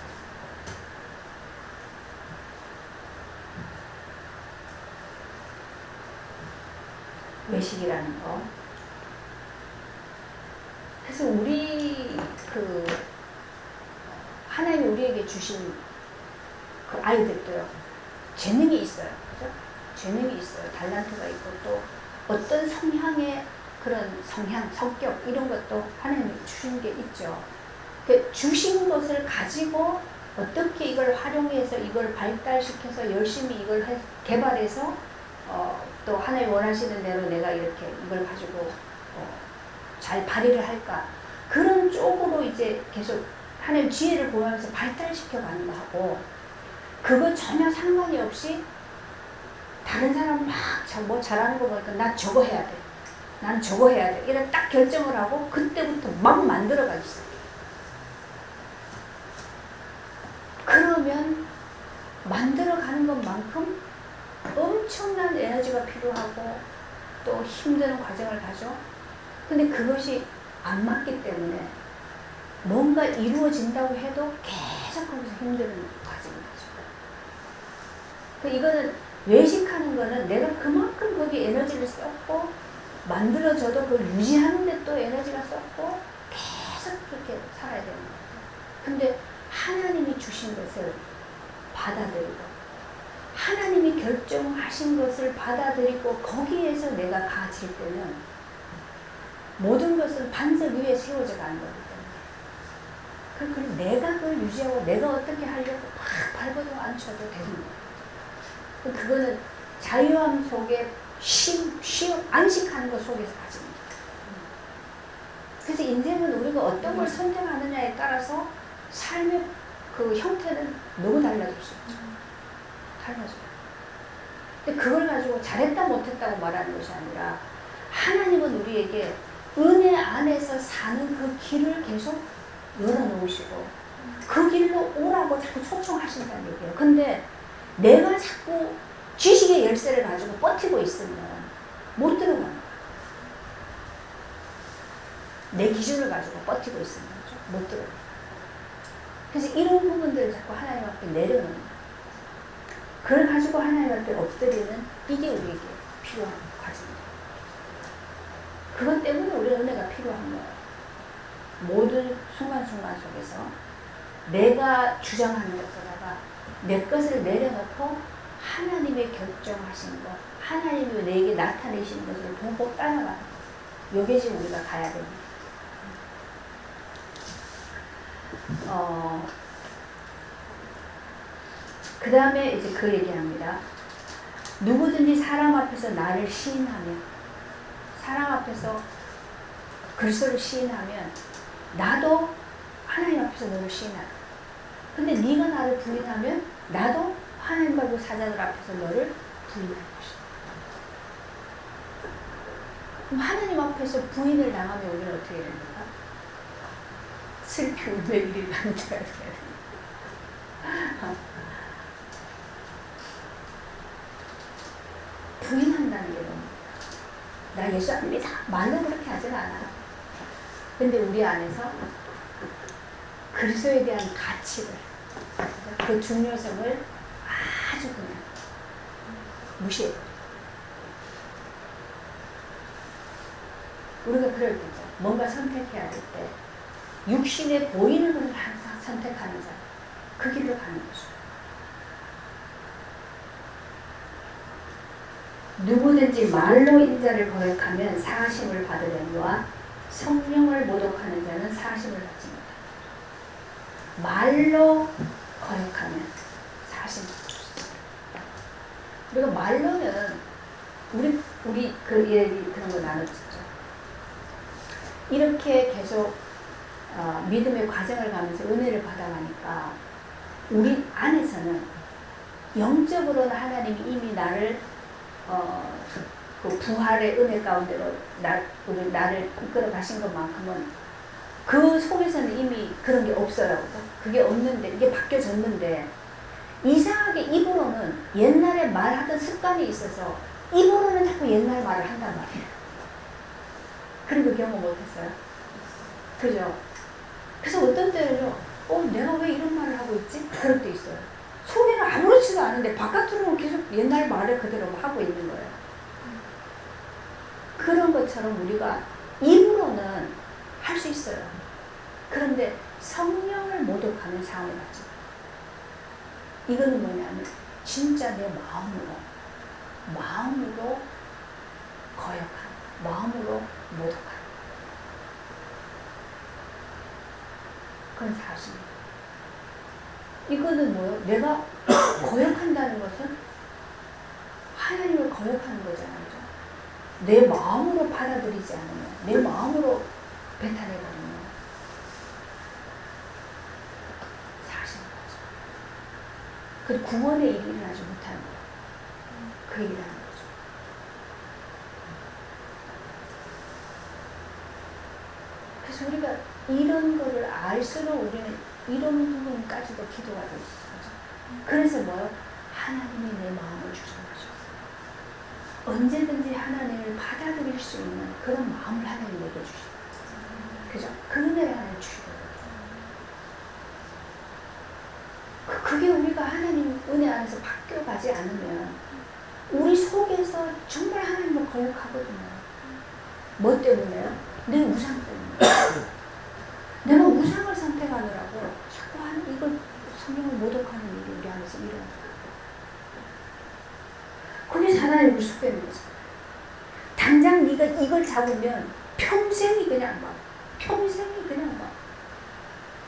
외식이라는 거. 그래서 우리 하나님이 우리에게 주신 그 아이들도요, 재능이 있어요. 그죠? 재능이 있어요. 달란트가 있고 또 어떤 성향의 그런 성격 이런 것도 하나님이 주신 게 있죠. 그 주신 것을 가지고 어떻게 이걸 활용해서 이걸 발달시켜서 열심히 이걸 개발해서 또 하나님 원하시는 대로 내가 이렇게 이걸 가지고 잘 발휘를 할까, 그런 쪽으로 이제 계속 하나님 지혜를 보여서 발달시켜 가는 거 하고, 그거 전혀 상관이 없이 다른 사람 막 뭐 잘하는 거 보니까 나 저거 해야 돼, 난 저거 해야 돼, 이런 딱 결정을 하고 그때부터 막 만들어가기 시작해. 그러면 만들어가는 것만큼 엄청난 에너지가 필요하고 또 힘든 과정을 가죠. 근데 그것이 안 맞기 때문에 뭔가 이루어진다고 해도 계속 거기서 힘든 과정이 나죠. 이거는 외식하는 거는 내가 그만큼 거기 에너지를 썼고 만들어져도 그걸 유지하는 데 또 에너지가 썼고 계속 그렇게 살아야 되는 거예요. 근데 하나님이 주신 것을 받아들이고 하나님이 결정하신 것을 받아들이고 거기에서 내가 가질 때는 모든 것은 반석 위에 세워져 가는 거기 때문에, 그럼 내가 그걸 유지하고 내가 어떻게 하려고 막 밟아도 안 쳐도 되는 거예요. 그거는 자유함 속에 안식하는 것 속에서 가집니다. 그래서 인생은 우리가 어떤 걸 선택하느냐에 따라서 삶의 그 형태는 너무 달라질 수 있죠. 달라져요. 근데 그걸 가지고 잘했다 못했다고 말하는 것이 아니라 하나님은 우리에게 은혜 안에서 사는 그 길을 계속 열어놓으시고 그 길로 오라고 자꾸 초청하신다는 얘기예요. 근데 내가 자꾸 지식의 열쇠를 가지고 버티고 있으면 못 들어가는 거예요. 내 기준을 가지고 버티고 있으면 못 들어가요. 그래서 이런 부분들을 자꾸 하나님 앞에 내려놓는 거예요. 그걸 가지고 하나님 앞에 엎드리는 이게 우리에게 필요한 과정입니다. 그것 때문에 우리 은혜가 필요한 거예요. 모든 순간순간 속에서 내가 주장하는 것보다가 내 것을 내려놓고 하나님의 결정하신 것, 하나님이 내게 나타내시는 것을 보고 따라가는 것. 이게 지금 우리가 가야 됩니다. 그 다음에 이제 그 얘기합니다. 누구든지 사람 앞에서 나를 시인하면, 사람 앞에서 그리스도를 시인하면 나도 하나님 앞에서 너를 시인하라. 근데 네가 나를 부인하면 나도 하나님과 그 사자들 앞에서 너를 부인할 것이다. 그럼 하나님 앞에서 부인을 당하면 우리는 어떻게 됩니까? 슬피 울며 이를 만들어야 돼요. 부인한다는 게 뭡니까? 나 예수 안 믿어. 말로 그렇게 하진 않아. 근데 우리 안에서 그리스도에 대한 가치를, 그 중요성을 아주 그냥 무시해요. 우리가 그럴 때죠. 뭔가 선택해야 될 때 육신에 보이는 것을 항상 선택하는 자, 그 길로 가는 거죠. 누구든지 말로 인자를 거역하면 사하심을 받으려니와 성령을 모독하는 자는 사하심을 받지 못한다. 말로 거역하면 사하심을 받지 못한다. 우리가 말로는 우리 그 얘기 그런 거 나눴었죠. 이렇게 계속 믿음의 과정을 가면서 은혜를 받아가니까 우리 안에서는 영적으로는 하나님이 이미 나를 그 부활의 은혜 가운데로 나를 이끌어 가신 것만큼은 그 속에서는 이미 그런 게 없어요. 그게 없는데 이게 바뀌어졌는데 이상하게 입으로는 옛날에 말하던 습관이 있어서 입으로는 자꾸 옛날 말을 한단 말이에요. 그런 거 경험 못했어요? 그죠? 그래서 어떤 때는요, 내가 왜 이런 말을 하고 있지? 그럴 때 있어요. 속에는 아무렇지도 않은데 바깥으로는 계속 옛날 말을 그대로 하고 있는 거예요. 그런 것처럼 우리가 입으로는 할 수 있어요. 그런데 성령을 모독하는 상황이 맞죠. 이거는 뭐냐면 진짜 내 마음으로 거역하는, 마음으로 모독하는. 그건 사실이에요. 이거는 뭐예요? 내가 거역한다는 것은 하나님을 거역하는 거잖아요. 내 마음으로 받아들이지 않으면, 내 마음으로 배탄해버리면 사실인 거죠. 그 구원의 일이 일어나지 못하는 거예요. 그 일이라는 거죠. 그래서 우리가 이런 거를 알수록 우리는 이런 부분까지도 기도가 되는 거죠. 그래서 뭐요? 하나님이 내 마음을 주장하셨어요. 언제든지 하나님을 받아들일 수 있는 그런 마음을 하나님 내게 주시는 거죠. 그죠? 그 은혜를 하나님 주시거든요. 그게 우리가 하나님 은혜 안에서 바뀌어가지 않으면 우리 속에서 정말 하나님을 거역하거든요. 뭐 때문에요? 내 우상 때문에. 내가 우상을 선택하느라고 자꾸 이걸 성령을 모독하는 일이 우리 안에서 일어나요. 그게 하나님 우리 속에 있는 거죠. 당장 네가 이걸 잡으면 평생이 그냥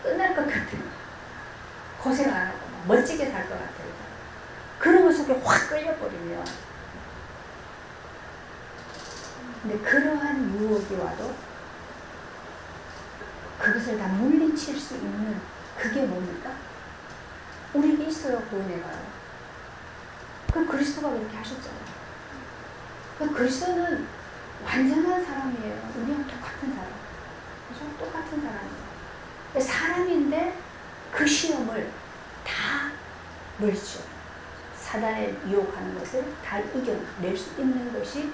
끝날 것 같아요. 고생 안 하고 멋지게 살 것 같아요. 그런 것 속에 확 끌려버리면. 근데 그러한 유혹이 와도 그것을 다 물리칠 수 있는 그게 뭡니까? 우리에게 있어요. 구원해가요. 그 그리스도가 그렇게 하셨잖아요. 그 그리스도는 완전한 사람이에요. 우리랑 똑같은 사람. 그죠? 똑같은 사람이에요. 사람인데 그 시험을 다 물죠. 사단에 유혹하는 것을 다 이겨낼 수 있는 것이,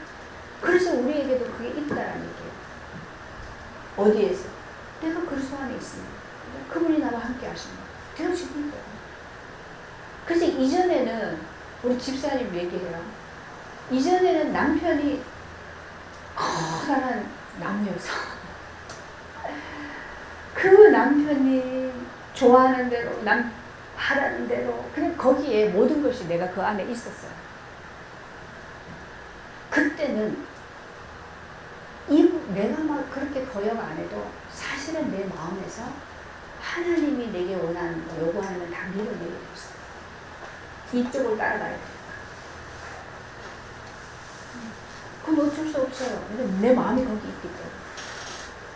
그래서 우리에게도 그게 있다라는 얘기예요. 어디에서? 내가 그리스도 안에 있습니다. 그분이 나와 함께 하십니다. 되어지는 거예요. 그래서 이전에는 우리 집사님 얘기해요. 이전에는 남편이 커다란 나무여서 그 남편이 좋아하는 대로, 하라는 대로 그냥 거기에 모든 것이 내가 그 안에 있었어요. 그때는 내가 막 그렇게 거역 안 해도 사실은 내 마음에서 하나님이 내게 원하는 거, 요구하는 걸 다 밀어내고 있어요. 이쪽을 따라가야 돼요. 그럼 어쩔 수 없어요. 내 마음이 거기 있기 때문에.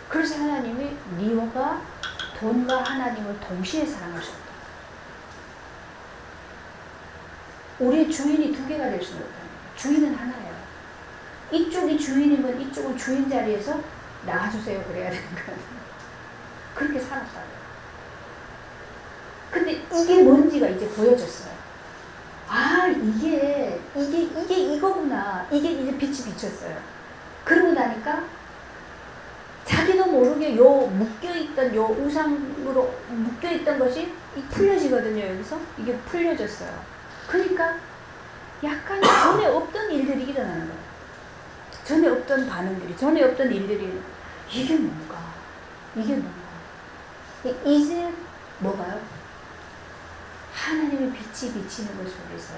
그래서 하나님이 니오가 돈과 하나님을 동시에 사랑하셨다. 우리의 주인이 두 개가 될 수는 없다. 주인은 하나예요. 이쪽이 주인이면 이쪽은 주인 자리에서 나와주세요 그래야 되는 거예요. 그렇게 살았다고요. 근데 이게 뭔지가 이제 보여졌어요. 아, 이게 이거구나. 이게 이제 빛이 비쳤어요. 그러고 나니까 자기도 모르게 묶여있던 우상으로 묶여있던 것이 풀려지거든요. 여기서 이게 풀려졌어요. 그러니까 약간 전에 없던 일들이 일어나는 거예요. 전에 없던 반응들이, 전에 없던 일들이, 이게 뭔가, 이게 뭔가. 이제 뭐가요? 하나님의 빛이 비치는 것 속에서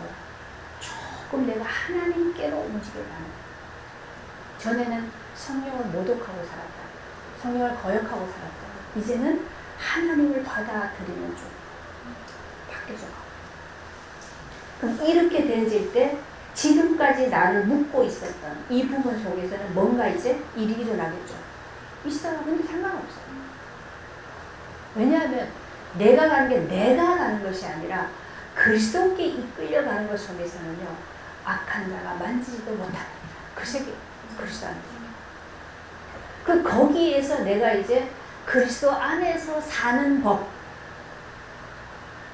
조금 내가 하나님께로 움직여가는. 전에는 성령을 모독하고 살았다. 성령을 거역하고 살았다. 이제는 하나님을 받아들이는 쪽 바뀌어져 가고. 그럼 이렇게 되어질 때 지금까지 나를 묶고 있었던 이 부분 속에서는 뭔가 이제 일이 일어나겠죠. 있어요. 근데 상관없어요. 왜냐하면 내가 가는 게 내가 가는 것이 아니라 그리스도께 이끌려가는 것 속에서는요, 악한 자가 만지지도 못합니다. 그 세계 그리스도 안에서. 거기에서 내가 이제 그리스도 안에서 사는 법,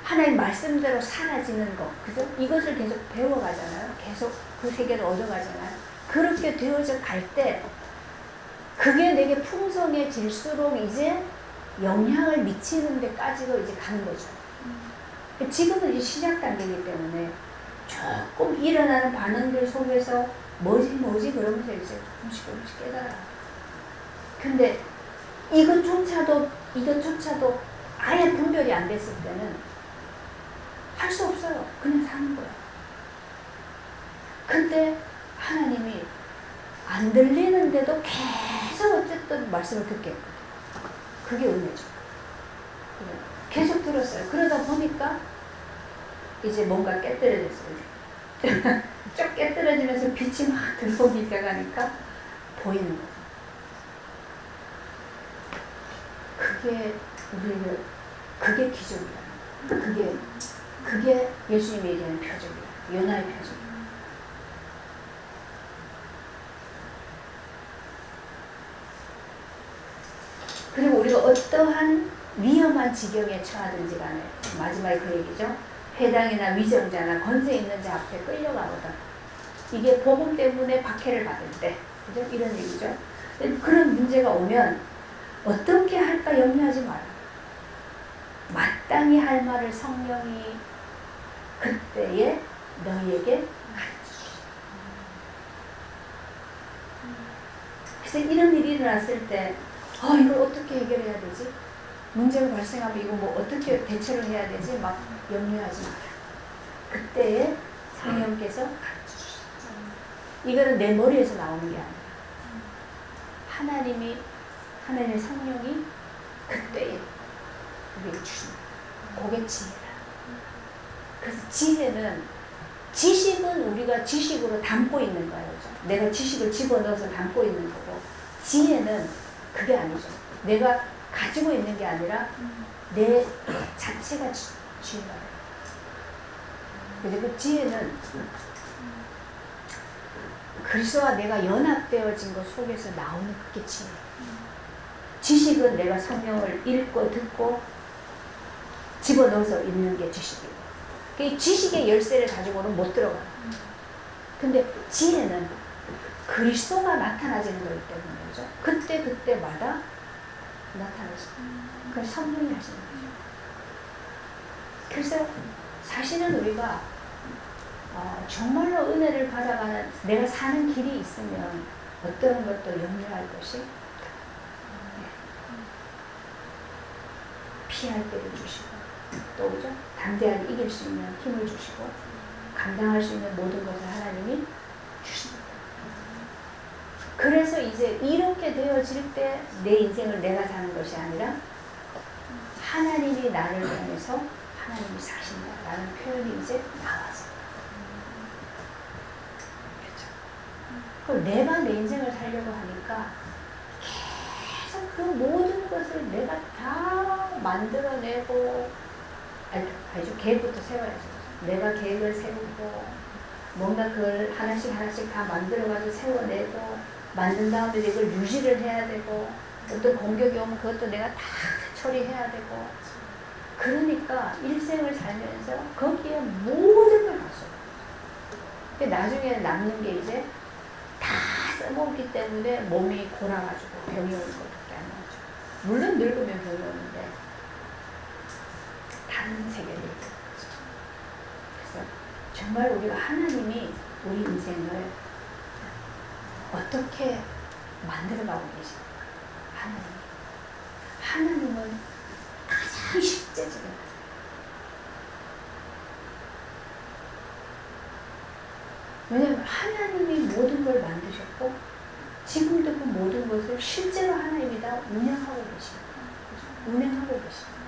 하나님 말씀대로 사라지는 것, 그죠? 이것을 계속 배워가잖아요. 계속 그 세계를 얻어가잖아요. 그렇게 되어져 갈 때 그게 내게 풍성해질수록 이제 영향을 미치는 데까지도 이제 가는 거죠. 지금은 이제 시작 단계이기 때문에 조금 일어나는 반응들 속에서 뭐지 그러면서 이제 조금씩 깨달아요. 근데 이것조차도 아예 분별이 안 됐을 때는 할 수 없어요. 그냥 사는 거야. 근데 하나님이 안 들리는데도 계속 어쨌든 말씀을 듣게 했거든요. 그게 은혜죠. 계속 들었어요. 그러다 보니까 이제 뭔가 깨뜨려졌어요. 쭉 깨뜨려지면서 빛이 막 들어오기 시작하니까 보이는 거죠. 그게 기적이야. 그게 예수님이 얘기하는 표적이야. 요나의 표적이야. 그리고 우리가 어떠한 위험한 지경에 처하든지 간에 마지막에 그 얘기죠. 회당이나 위정자나 권세 있는 자 앞에 끌려가거든. 이게 복음 때문에 박해를 받을 때, 그죠? 이런 얘기죠. 그런 문제가 오면 어떻게 할까 염려하지 마라. 마땅히 할 말을 성령이 그때에 너희에게 가르쳐주시다. 그래서 이런 일이 일어났을 때 이걸 어떻게 해결해야 되지? 문제가 발생하면 이거 뭐 어떻게 대처를 해야 되지? 막 염려하지 마라. 그때에 성령께서 가르쳐주시다. 이거는 내 머리에서 나오는 게 아니라 하나님의 성령이 그때에 우리에게 주신다. 그게 지혜다. 그래서 지식은 우리가 지식으로 담고 있는 거예요. 그렇죠? 내가 지식을 집어넣어서 담고 있는 거고, 지혜는 그게 아니죠. 내가 가지고 있는 게 아니라 내 자체가 지혜가 돼요. 근데 그 지혜는 그리스도와 내가 연합되어진 것 속에서 나오는 그게 지혜예요. 지식은 내가 성령을 읽고 듣고 집어넣어서 읽는 게 지식이고, 그 지식의 열쇠를 가지고는 못 들어가요. 근데 지혜는 그리스도가 나타나지는 거기 때문이죠. 그때마다 나타나죠. 그걸 성령이 하시는 거죠. 그래서 사실은 우리가 정말로 은혜를 받아가는 내가 사는 길이 있으면 어떤 것도 염려할 것이 피할 때를 주시고, 또 그죠? 담대하게 이길 수 있는 힘을 주시고, 감당할 수 있는 모든 것을 하나님이 주십니다. 그래서 이제 이렇게 되어질 때 내 인생을 내가 사는 것이 아니라 하나님이 나를 통해서 하나님이 사신다라는 표현이 이제 나와서, 그렇죠? 내가 내 인생을 살려고 하니까 계속 그 모든 것을 내가 다 만들어내고, 아니죠. 계획부터 세워야죠. 내가 계획을 세우고, 뭔가 그걸 하나씩 다 만들어가지고 세워내고, 만든 다음에 이걸 유지를 해야 되고, 어떤 공격이 오면 그것도 내가 다 처리해야 되고, 그러니까 일생을 살면서 거기에 모든 걸 다 써. 나중에 남는 게 이제 다 써먹기 때문에 몸이 골아가지고 병이 오는 것밖에 안 나죠. 물론 늙으면 병이 오는데 다른 세계를 얘기하죠. 그래서 정말 우리가 하나님이 우리 인생을 어떻게 만들어가고 계십니까? 하나님은 가장 실제적인 왜냐하면 하나님이 모든 걸 만드셨고 지금도 그 모든 것을 실제로 하나님이 다 운영하고 계십니다. 운행하고 계십니다.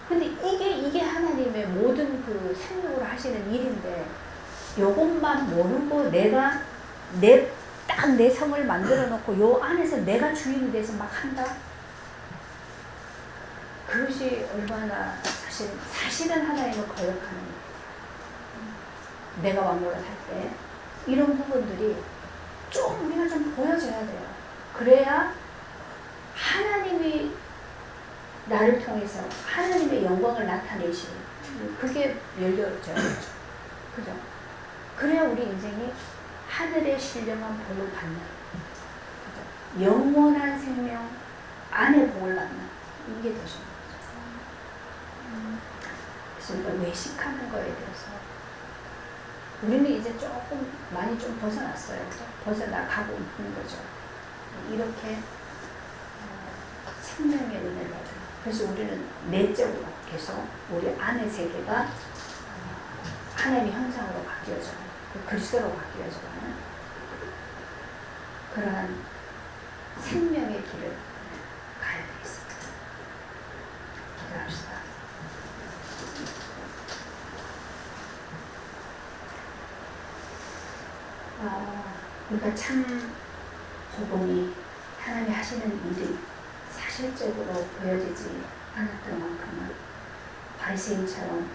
근데 이게 하나님의 모든 그 생명으로 하시는 일인데 요것만 모르고 내가 딱 내 성을 만들어 놓고 요 안에서 내가 주인이 돼서 막 한다? 그것이 얼마나 사실은 하나님을 거역하는 내가 왕노릇 할 때 이런 부분들이 우리가 좀 보여줘야 돼요. 그래야 하나님이 나를 통해서 하나님의 영광을 나타내시는 그게 열려져요. 그죠? 그래야 우리 인생이 하늘의 신령한 복을 받는 그죠? 영원한 생명 안에 복을 받는 이게 되시는 거죠. 그래서 이걸 외식하는 거에 대해서 우리는 이제 조금 많이 좀 벗어났어요. 그죠? 벗어나가고 있는 거죠. 이렇게 생명의 은혜를 받아요. 그래서 우리는 내적으로 계속 우리 안의 세계가 하나님의 형상으로 바뀌어져요. 그리스도로 바뀌어져가는 그러한 생명의 길을 가야 되겠습니다. 기도합시다. 우리가 참 복음이 하나님이 하시는 일이 사실적으로 보여지지 않았던 만큼은 바리새인처럼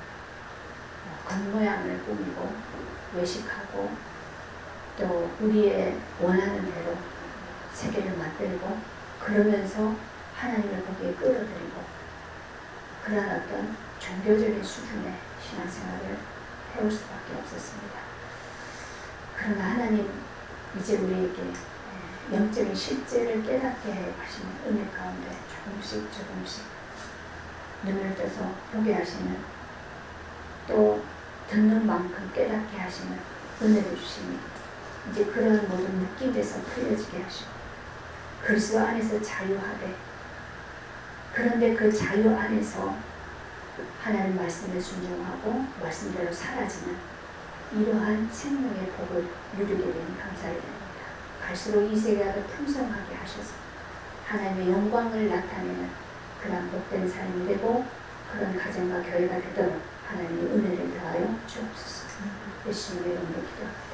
겉모양을 꾸미고 외식하고 또 우리의 원하는 대로 세계를 만들고 그러면서 하나님을 거기에 끌어들이고 그런 어떤 종교적인 수준의 신앙생활을 해올 수밖에 없었습니다. 그러나 하나님 이제 우리에게 영적인 실제를 깨닫게 해 가시는 은혜 가운데 조금씩 눈을 떠서 보게 하시는 또 듣는 만큼 깨닫게 하시는 은혜를 주시니 이제 그런 모든 묶임에서 풀려지게 하시고 그리스도 안에서 자유하되 그런데 그 자유 안에서 하나님 말씀에 순종하고 말씀대로 사라지는 이러한 생명의 복을 누리게 되니 감사를 드립니다. 갈수록 이 세계가 더 풍성하게 하셔서 하나님의 영광을 나타내는 그런 복된 삶이 되고 그런 가정과 교회가 되도록 하나님의 은혜를 더하여 주옵소서. 예수님의 이름으로 기도합니다.